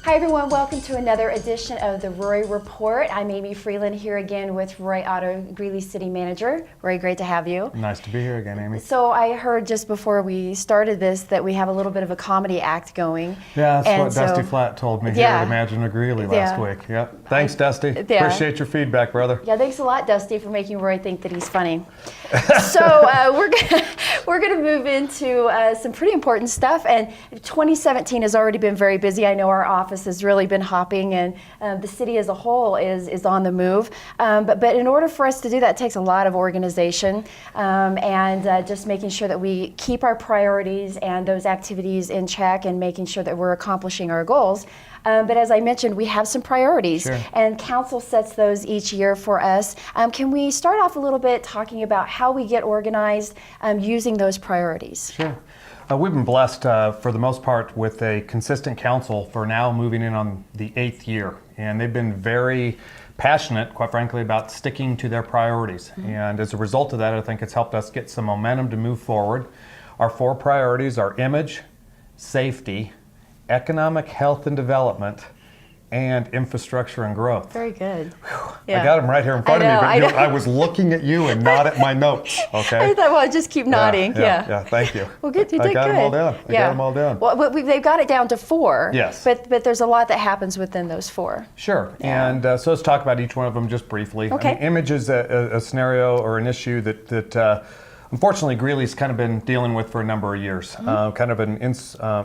Hi everyone, welcome to another edition of the Roy Report. I'm Amy Freeland here again with Roy Otto, Greeley City Manager. Roy, great to have you. Nice to be here again, Amy. So I heard just before we started this that we have a little bit of a comedy act going. Yeah, that's what Dusty Flatt told me here at Imagine a Greeley last week. Yep. Thanks, Dusty. Appreciate your feedback, brother. Yeah, thanks a lot, Dusty, for making Roy think that he's funny. So we're gonna move into some pretty important stuff, and 2017 has already been very busy. I know our office has really been hopping, and the city as a whole is on the move. But in order for us to do that, it takes a lot of organization and just making sure that we keep our priorities and those activities in check and making sure that we're accomplishing our goals. But as I mentioned, we have some priorities, and council sets those each year for us. Can we start off a little bit talking about how we get organized using those priorities? Sure. We've been blessed for the most part with a consistent council for now moving in on the 8th year. And they've been very passionate, quite frankly, about sticking to their priorities. And as a result of that, I think it's helped us get some momentum to move forward. Our 4 priorities are image, safety, economic health and development, and infrastructure and growth. Very good. Yeah. I got them right here in front of me, but I was looking at you and not at my notes. Okay. I thought, well, I'd just keep nodding. Yeah. Thank you. Well, good. You did good. I got them all down. I got them all down. Well, they've got it down to 4. Yes. But there's a lot that happens within those 4. Sure. Yeah. And so let's talk about each one of them just briefly. Okay. I mean, image is a scenario or an issue that unfortunately Greeley's kind of been dealing with for a number of years. Kind of an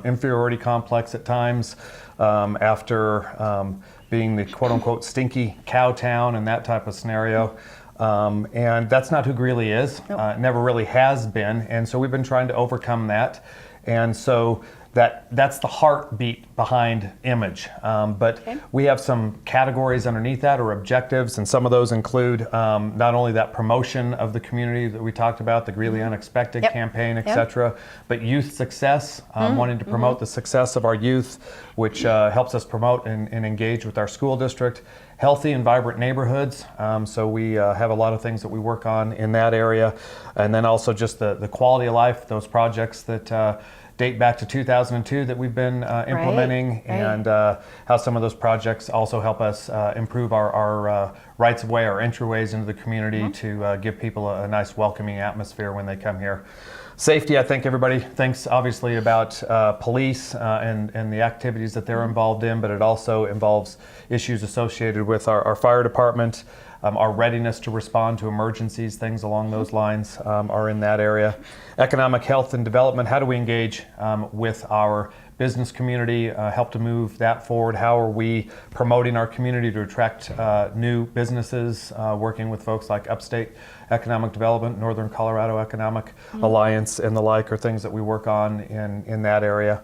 inferiority complex at times after being the quote-unquote stinky cow town and that type of scenario. And that's not who Greeley is. Nope. Never really has been. And so we've been trying to overcome that. And so that's the heartbeat behind image. But we have some categories underneath that, or objectives, and some of those include not only that promotion of the community that we talked about, the Greeley Unexpected campaign, etc., but youth success, wanting to promote the success of our youth, which helps us promote and engage with our school district. Healthy and vibrant neighborhoods, so we have a lot of things that we work on in that area. And then also just the quality of life, those projects that date back to 2002 that we've been implementing, and how some of those projects also help us improve our rights of way, our entryways into the community to give people a nice welcoming atmosphere when they come here. Safety, I think everybody thinks obviously about police and the activities that they're involved in, but it also involves issues associated with our fire department. Our readiness to respond to emergencies, things along those lines are in that area. Economic health and development, how do we engage with our business community, help to move that forward? How are we promoting our community to attract new businesses, working with folks like Upstate Economic Development, Northern Colorado Economic Alliance, and the like are things that we work on in that area.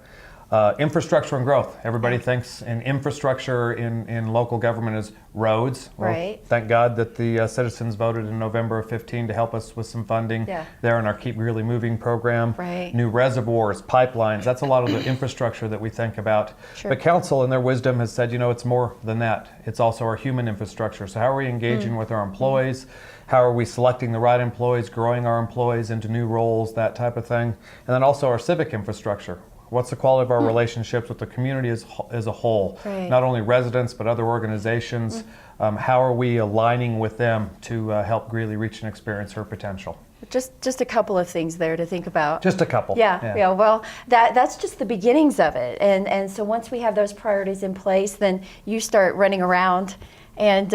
Infrastructure and growth. Everybody thinks in infrastructure in local government is roads. Well, thank God that the citizens voted in November of 15 to help us with some funding there in our Keep Greeley Moving program. New reservoirs, pipelines. That's a lot of the infrastructure that we think about. But council in their wisdom has said, you know, it's more than that. It's also our human infrastructure. So how are we engaging with our employees? How are we selecting the right employees, growing our employees into new roles, that type of thing? And then also our civic infrastructure. What's the quality of our relationships with the community as a whole? Not only residents, but other organizations. How are we aligning with them to help Greeley reach and experience her potential? Just a couple of things there to think about. Just a couple. Yeah. Well, that's just the beginnings of it. And so once we have those priorities in place, then you start running around and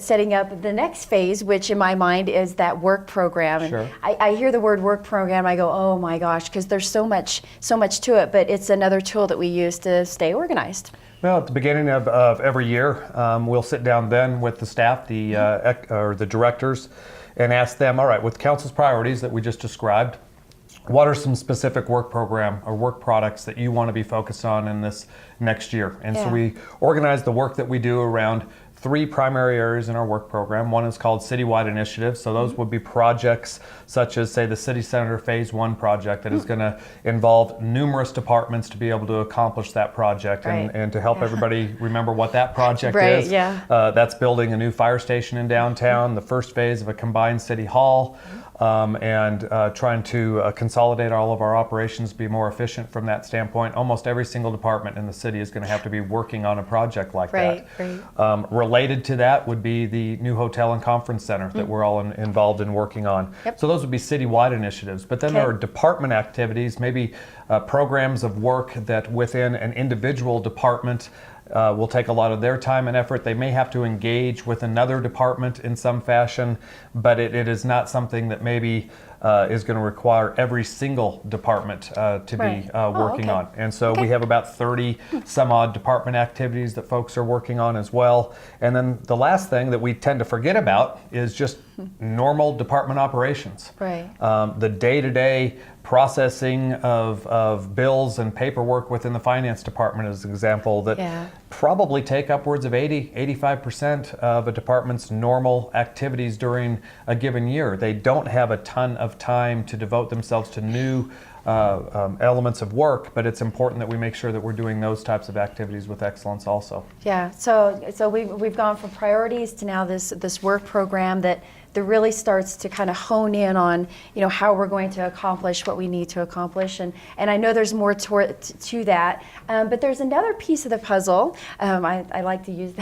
setting up the next phase, which in my mind is that work program. And I hear the word work program, I go, oh my gosh, because there's so much to it, but it's another tool that we use to stay organized. Well, at the beginning of every year, we'll sit down then with the staff, or the directors, and ask them, all right, with council's priorities that we just described, what are some specific work program or work products that you want to be focused on in this next year? And so we organize the work that we do around 3 primary areas in our work program. One is called citywide initiatives. So those would be projects such as, say, the City Center Phase 1 project that is going to involve numerous departments to be able to accomplish that project and to help everybody remember what that project is. That's building a new fire station in downtown, the first phase of a combined city hall. and trying to consolidate all of our operations, be more efficient from that standpoint. Almost every single department in the city is going to have to be working on a project like that. Right. Related to that would be the new hotel and conference center that we're all involved in working on. Yep. So those would be citywide initiatives. But then there are department activities, maybe programs of work that within an individual department will take a lot of their time and effort. They may have to engage with another department in some fashion, but it is not something that maybe is going to require every single department to be working on. And so we have about 30 some odd department activities that folks are working on as well. And then the last thing that we tend to forget about is just normal department operations. Right. The day-to-day processing of bills and paperwork within the finance department is an example that probably take upwards of 85% of a department's normal activities during a given year. They don't have a ton of time to devote themselves to new elements of work, but it's important that we make sure that we're doing those types of activities with excellence also. Yeah, so we've gone from priorities to now this work program that really starts to kind of hone in on, how we're going to accomplish what we need to accomplish, and I know there's more to that, but there's another piece of the puzzle. I like to use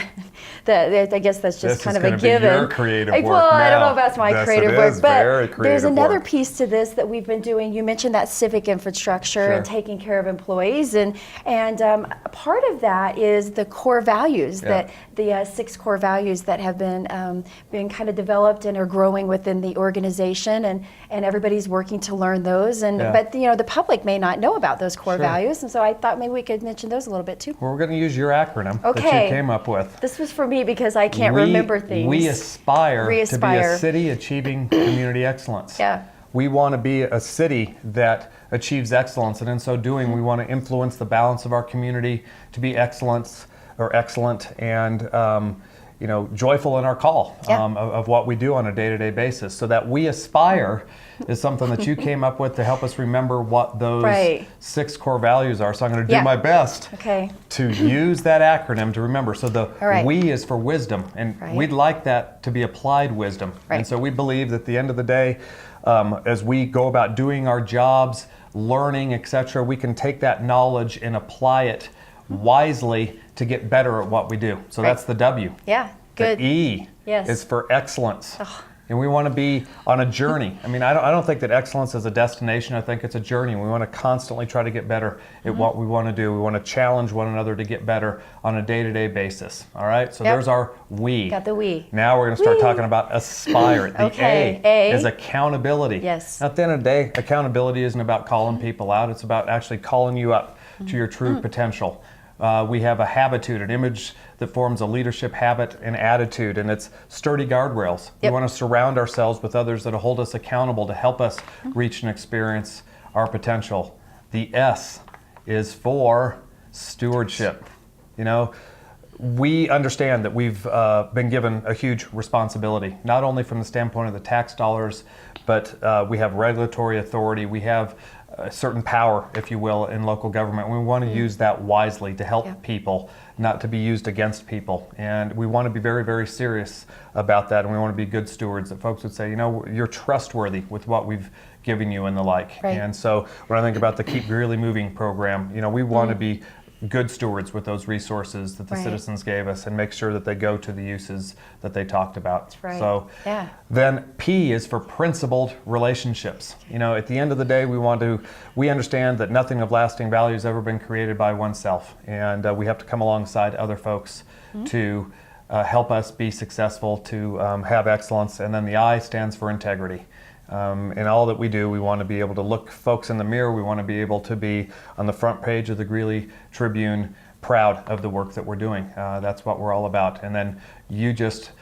that. I guess that's just kind of a given. Be your creative work well, now. I don't know if that's my creative work, but there's another work. piece to this that we've been doing. You mentioned that civic infrastructure and taking care of employees, and part of that is the core values that the 6 core values that have been kind of developed and are growing within the organization, and everybody's working to learn those. But the public may not know about those core values, and so I thought maybe we could mention those a little bit too. Well, we're going to use your acronym that you came up with. This was for me because I can't remember things. We aspire to be a city achieving community excellence. Yeah. We want to be a city that achieves excellence, and in so doing, we want to influence the balance of our community to be excellent and joyful in our call of what we do on a day-to-day basis. So that we aspire is something that you came up with to help us remember what those 6 core values are. So I'm going to do my best to use that acronym to remember. So the we is for wisdom, and we'd like that to be applied wisdom. And so we believe that at the end of the day, as we go about doing our jobs, learning, etc., we can take that knowledge and apply it wisely to get better at what we do. So that's the W. Yeah, good. The E is for excellence. And we want to be on a journey. I mean, I don't think that excellence is a destination. I think it's a journey. We want to constantly try to get better at what we want to do. We want to challenge one another to get better on a day-to-day basis. All right? So there's our we. Got the we. Now we're going to start talking about aspire. The A is accountability. Yes. Now, at the end of the day, accountability isn't about calling people out. It's about actually calling you up to your true potential. We have a habitude, an image that forms a leadership habit and attitude, and it's sturdy guardrails. We want to surround ourselves with others that will hold us accountable to help us reach and experience our potential. The S is for stewardship. We understand that we've been given a huge responsibility, not only from the standpoint of the tax dollars, but we have regulatory authority. We have a certain power, if you will, in local government. We want to use that wisely to help people, not to be used against people. And we want to be very, very serious about that. And we want to be good stewards, that folks would say, you're trustworthy with what we've given you and the like. And so when I think about the Keep Greeley Moving program, we want to be good stewards with those resources that the citizens gave us and make sure that they go to the uses that they talked about. So then P is for principled relationships. At the end of the day, we understand that nothing of lasting value has ever been created by oneself, and we have to come alongside other folks to help us be successful, to have excellence. And then the I stands for integrity. In all that we do, we want to be able to look folks in the mirror. We want to be able to be on the front page of the Greeley Tribune, proud of the work that we're doing. That's what we're all about. And then you just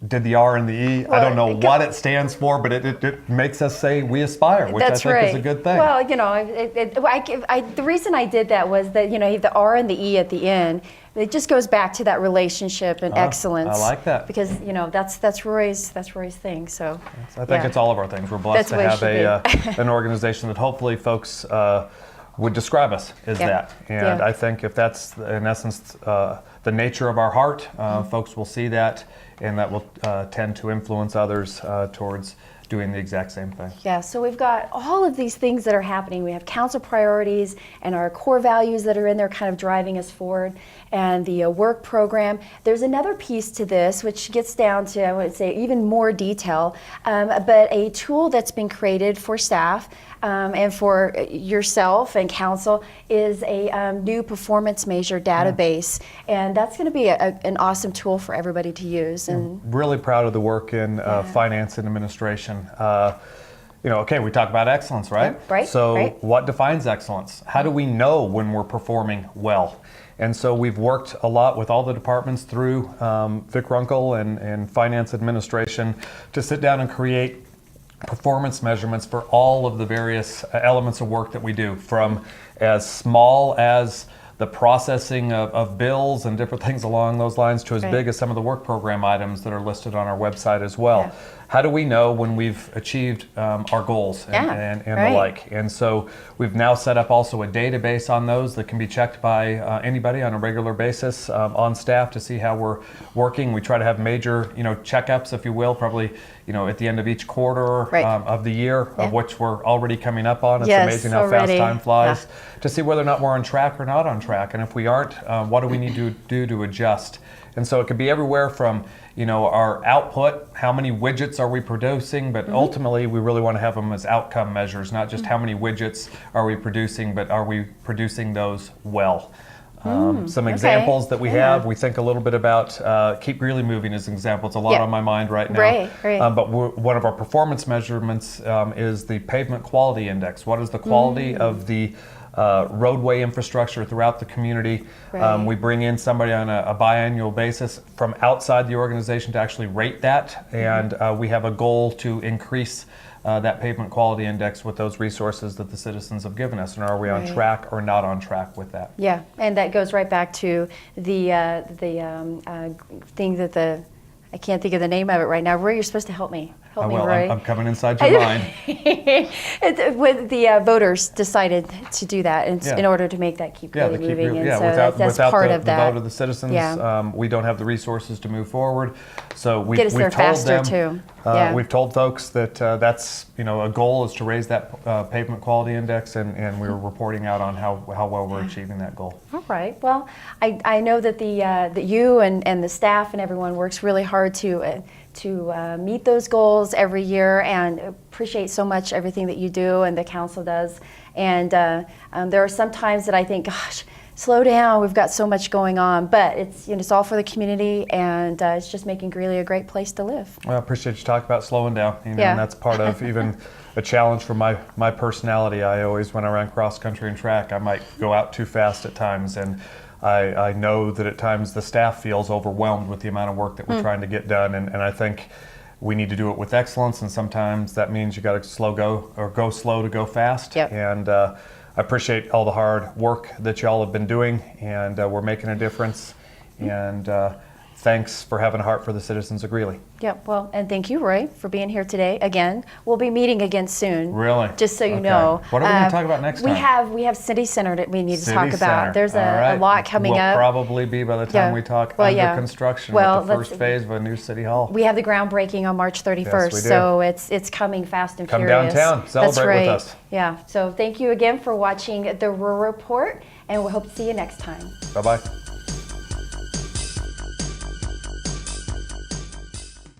did the R and the E. I don't know what it stands for, but it makes us say we aspire, which I think is a good thing. Well, the reason I did that was that, the R and the E at the end, it just goes back to that relationship and excellence. I like that. Because, that's Roy's thing. So I think it's all of our things. We're blessed to have an organization that hopefully folks would describe us as that. And I think if that's, in essence, the nature of our heart, folks will see that, and that will tend to influence others towards doing the exact same thing. Yeah, so we've got all of these things that are happening. We have council priorities and our core values that are in there kind of driving us forward, and the work program. There's another piece to this which gets down to, I would say, even more detail, but a tool that's been created for staff and for yourself and council is a new performance measure database, and that's going to be an awesome tool for everybody to use. And really proud of the work in finance and administration. Okay, we talk about excellence, right? Yeah, right. So right. what defines excellence? How do we know when we're performing well? And so we've worked a lot with all the departments through Vic Runkle and finance administration to sit down and create performance measurements for all of the various elements of work that we do, from as small as the processing of bills and different things along those lines to as big as some of the work program items that are listed on our website as well. Yeah. How do we know when we've achieved our goals and the like? And so we've now set up also a database on those that can be checked by anybody on a regular basis on staff to see how we're working. We try to have major, checkups, if you will, probably, at the end of each quarter of the year, of which we're already coming up on. It's amazing how fast time flies, to see whether or not we're on track or not on track. And if we aren't, what do we need to do to adjust? And so it could be everywhere from, our output, how many widgets are we producing, but ultimately we really want to have them as outcome measures, not just how many widgets are we producing, but are we producing those well? Some examples that we have, we think a little bit about Keep Greeley Moving as an example. It's a lot on my mind right now. But one of our performance measurements is the Pavement Quality Index. What is the quality of the roadway infrastructure throughout the community? We bring in somebody on a biannual basis from outside the organization to actually rate that, and we have a goal to increase that pavement quality index with those resources that the citizens have given us, and are we on track or not on track with that? Yeah, and that goes right back to the thing that I can't think of the name of it right now. Roy, you're supposed to help me. Help me, Roy. I'm coming inside your mind. When the voters decided to do that in order to make that Keep Greeley moving. And so that's part of that. Without the vote of the citizens, we don't have the resources to move forward. So we've get us there faster too. We've told folks that that's a goal is to raise that pavement quality index, and we're reporting out on how well we're achieving that goal. All right. Well, I know that that you and the staff and everyone works really hard to meet those goals every year, and appreciate so much everything that you do and the council does. And there are some times that I think, gosh, slow down, we've got so much going on, but it's all for the community, and it's just making Greeley a great place to live. Well, I appreciate you talking about slowing down, and that's part of even a challenge for my personality. I always, when I ran cross country and track, I might go out too fast at times, and I know that at times the staff feels overwhelmed with the amount of work that we're trying to get done, and I think we need to do it with excellence, and sometimes that means you got to go slow to go fast. And I appreciate all the hard work that y'all have been doing, and we're making a difference. And thanks for having a heart for the citizens of Greeley. Yep, well, and thank you, Roy, for being here today again. We'll be meeting again soon. Really? Just so you know. What are we going to talk about next time? We have City Center that we need to talk about. There's a lot coming up. We'll probably be, by the time we talk, under construction with the first phase of a new city hall. We have the groundbreaking on March 31st, yes, we do. so it's coming fast and furious. Come downtown, celebrate with us. Yeah, so thank you again for watching the Ruhr Report, and we hope to see you next time. Bye-bye.